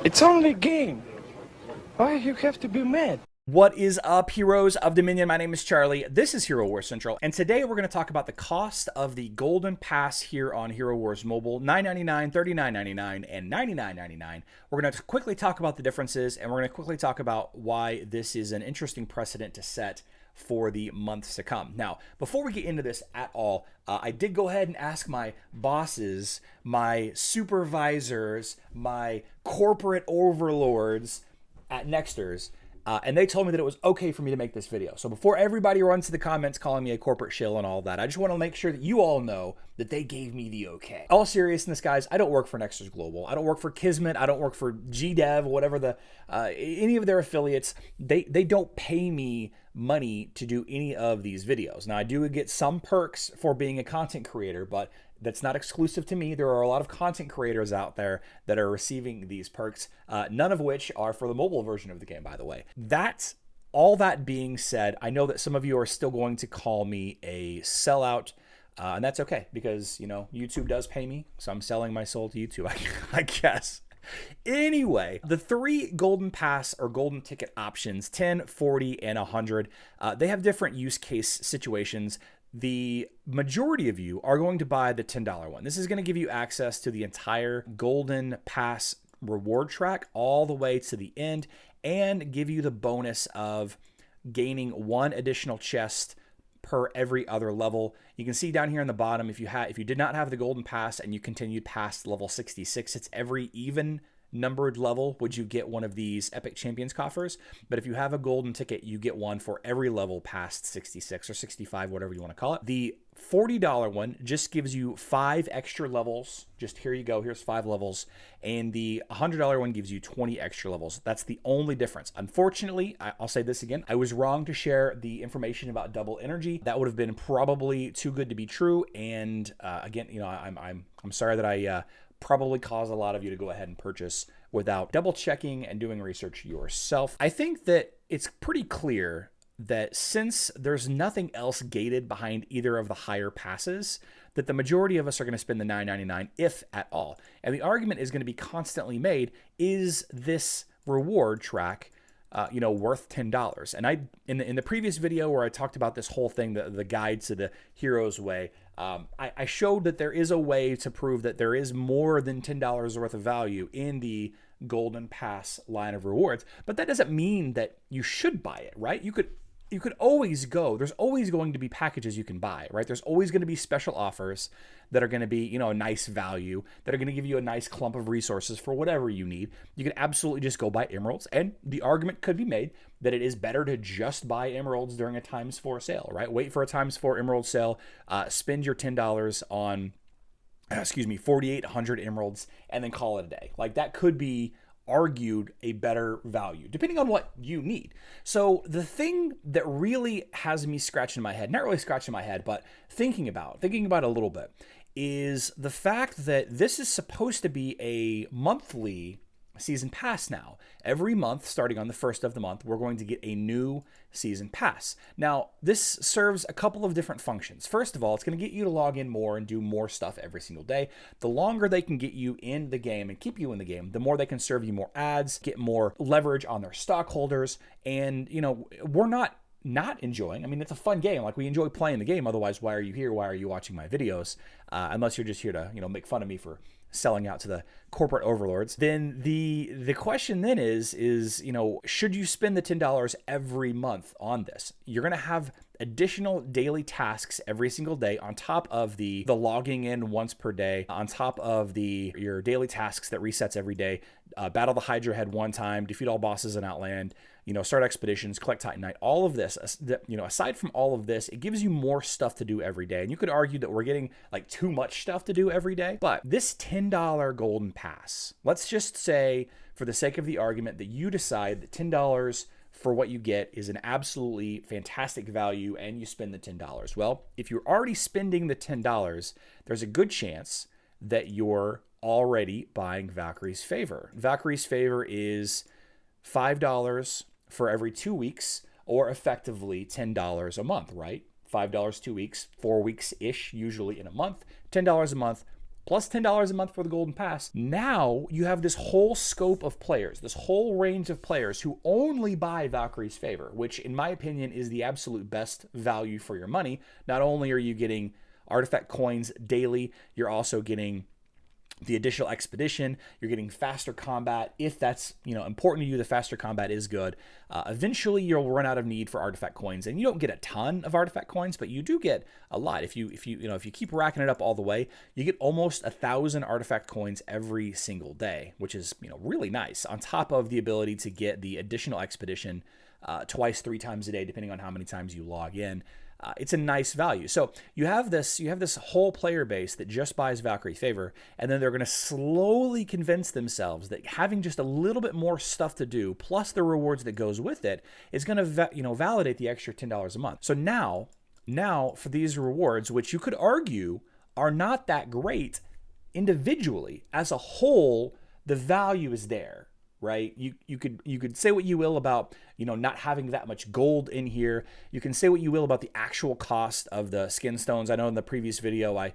It's only a game. Why you have to be mad? What is up, heroes of Dominion? My name is Charlie. This is Hero Wars Central, and today we're going to talk about the cost of the Golden Pass here on Hero Wars Mobile: $9.99, $39.99, and $99.99. We're going to quickly talk about the differences, and we're going to quickly talk about why this is an interesting precedent to set for the months to come. Now, before we get into this at all, I did go ahead and ask my bosses, my supervisors, my corporate overlords at Nexters, and they told me that it was okay for me to make this video. So before everybody runs to the comments calling me a corporate shill and all that, I just want to make sure that you all know that they gave me the okay. All seriousness, guys, I don't work for NextersGlobal. I don't work for Kismet. I don't work for GDev, whatever the any of their affiliates. They don't pay me money to do any of these videos. Now, I do get some perks for being a content creator, but that's not exclusive to me. There are a lot of content creators out there that are receiving these perks, none of which are for the mobile version of the game, by the way. All that being said, I know that some of you are still going to call me a sellout, and that's okay because, you know, YouTube does pay me, so I'm selling my soul to YouTube, I guess. Anyway, the three golden pass or golden ticket options, 10, 40, and 100, they have different use case situations. The majority of you are going to buy the $10 one. This is going to give you access to the entire golden pass reward track all the way to the end and give you the bonus of gaining one additional chest per every other level. You can see down here in the bottom, if you did not have the golden pass and you continued past level 66, it's every even numbered level would you get one of these epic champions coffers. But if you have a golden ticket, you get one for every level past 66 or 65, whatever you want to call it. The $40 one just gives you 5 extra levels. Just here you go, here's 5 levels. And the $100 one gives you 20 extra levels. That's the only difference. Unfortunately, I'll say this again, I was wrong to share the information about double energy. That would have been probably too good to be true. And again, you know, I'm sorry that I probably caused a lot of you to go ahead and purchase without double checking and doing research yourself. I think that it's pretty clear that since there's nothing else gated behind either of the higher passes, that the majority of us are going to spend the $9.99, if at all. And the argument is going to be constantly made, is this reward track worth $10? And in the previous video where I talked about this whole thing, the guide to the hero's way, I showed that there is a way to prove that there is more than $10 worth of value in the golden pass line of rewards, but that doesn't mean that you should buy it, right? You could always go. There's always going to be packages you can buy, right? There's always going to be special offers that are going to be, you know, a nice value, that are going to give you a nice clump of resources for whatever you need. You can absolutely just go buy emeralds. And the argument could be made that it is better to just buy emeralds during a ×4 sale, right? Wait for a ×4 emerald sale, spend your $10 on, 4,800 emeralds, and then call it a day. Like, that could be argued a better value, depending on what you need. So the thing that really has me scratching my head, not really scratching my head, but thinking about it a little bit, is the fact that this is supposed to be a monthly season pass now. Every month, starting on the first of the month, we're going to get a new season pass. Now, this serves a couple of different functions. First of all, it's going to get you to log in more and do more stuff every single day. The longer they can get you in the game and keep you in the game, the more they can serve you more ads, get more leverage on their stockholders. And, you know, we're not enjoying. I mean, it's a fun game. Like, we enjoy playing the game. Otherwise, why are you here? Why are you watching my videos? Unless you're just here to, you know, make fun of me for selling out to the corporate overlords. Then the question then is, you know, should you spend the $10 every month on this? You're going to have additional daily tasks every single day on top of the logging in once per day, on top of your daily tasks that resets every day. Battle the Hydra head one time, defeat all bosses in Outland, you know, start expeditions, collect Titanite, all of this, you know, aside from all of this, it gives you more stuff to do every day. And you could argue that we're getting like too much stuff to do every day, but this $10 golden pass, let's just say for the sake of the argument that you decide that $10 for what you get is an absolutely fantastic value and you spend the $10. Well, if you're already spending the $10, there's a good chance that you're already buying Valkyrie's Favor. Valkyrie's Favor is $5 for every 2 weeks, or effectively $10 a month, right? $5 2 weeks, 4 weeks-ish, usually in a month, $10 a month, plus $10 a month for the Golden Pass. Now you have this whole scope of players, this whole range of players who only buy Valkyrie's Favor, which in my opinion is the absolute best value for your money. Not only are you getting artifact coins daily, you're also getting the additional expedition, you're getting faster combat. If that's important to you, the faster combat is good. Eventually you'll run out of need for artifact coins, and you don't get a ton of artifact coins, but you do get a lot. If you keep racking it up all the way, you get almost 1,000 artifact coins every single day, which is really nice, on top of the ability to get the additional expedition twice, 3 times a day, depending on how many times you log in. It's a nice value. So you have this whole player base that just buys Valkyrie's Favor, and then they're going to slowly convince themselves that having just a little bit more stuff to do, plus the rewards that goes with it, is going to validate the extra $10 a month. So now for these rewards, which you could argue are not that great individually, as a whole, the value is there. Right? You could say what you will about not having that much gold in here. You can say what you will about the actual cost of the skin stones. I know in the previous video I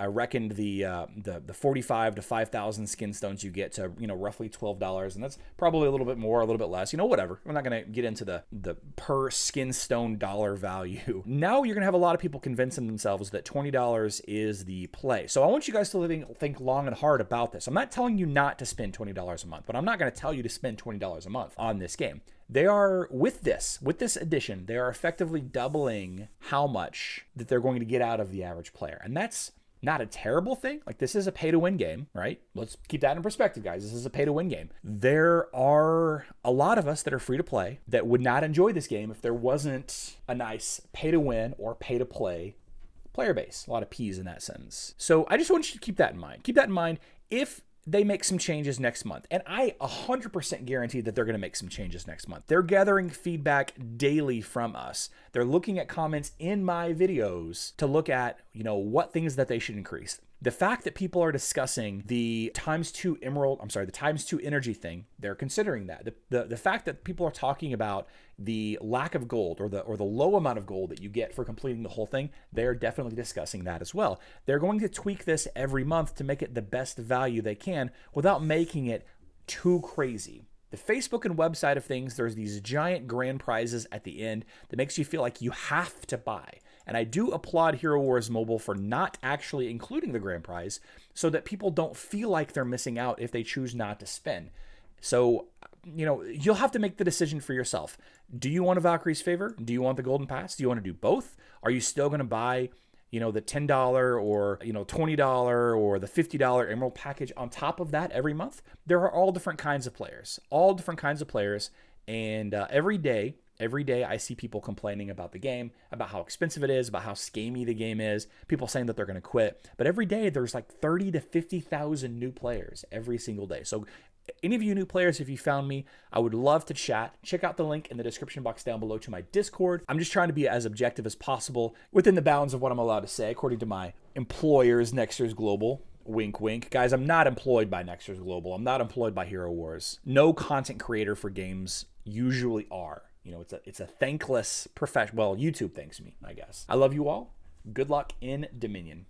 reckoned the 45 to 5,000 skin stones you get to roughly $12, and that's probably a little bit more, a little bit less. Whatever. We're not going to get into the per skin stone dollar value. Now you're going to have a lot of people convincing themselves that $20 is the play. So I want you guys to think long and hard about this. I'm not telling you not to spend $20 a month, but I'm not going to tell you to spend $20 a month on this game. They are, with this addition, they are effectively doubling how much that they're going to get out of the average player. And that's not a terrible thing. Like, this is a pay-to-win game, right? Let's keep that in perspective, guys. This is a pay-to-win game. There are a lot of us that are free to play that would not enjoy this game if there wasn't a nice pay-to-win or pay-to-play player base. A lot of P's in that sentence. So I just want you to keep that in mind. Keep that in mind if they make some changes next month. And I 100% guarantee that they're going to make some changes next month. They're gathering feedback daily from us. They're looking at comments in my videos to look at, what things that they should increase. The fact that people are discussing the ×2 energy thing, they're considering that. The fact that people are talking about the lack of gold or the low amount of gold that you get for completing the whole thing, they're definitely discussing that as well. They're going to tweak this every month to make it the best value they can without making it too crazy. The Facebook and website of things, there's these giant grand prizes at the end that makes you feel like you have to buy. And I do applaud Hero Wars Mobile for not actually including the grand prize so that people don't feel like they're missing out if they choose not to spend. So, you'll have to make the decision for yourself. Do you want a Valkyrie's Favor? Do you want the Golden Pass? Do you want to do both? Are you still going to buy, the $10 or, $20 or the $50 Emerald package on top of that every month? There are all different kinds of players, and every day I see people complaining about the game, about how expensive it is, about how scammy the game is, people saying that they're going to quit. But every day there's like 30 to 50,000 new players every single day. So any of you new players, if you found me, I would love to chat. Check out the link in the description box down below to my Discord. I'm just trying to be as objective as possible within the bounds of what I'm allowed to say, according to my employers, NextersGlobal. Wink, wink. Guys, I'm not employed by NextersGlobal. I'm not employed by Hero Wars. No content creator for games usually are. It's a thankless profession. Well, YouTube thanks me, I guess. I love you all. Good luck in Dominion.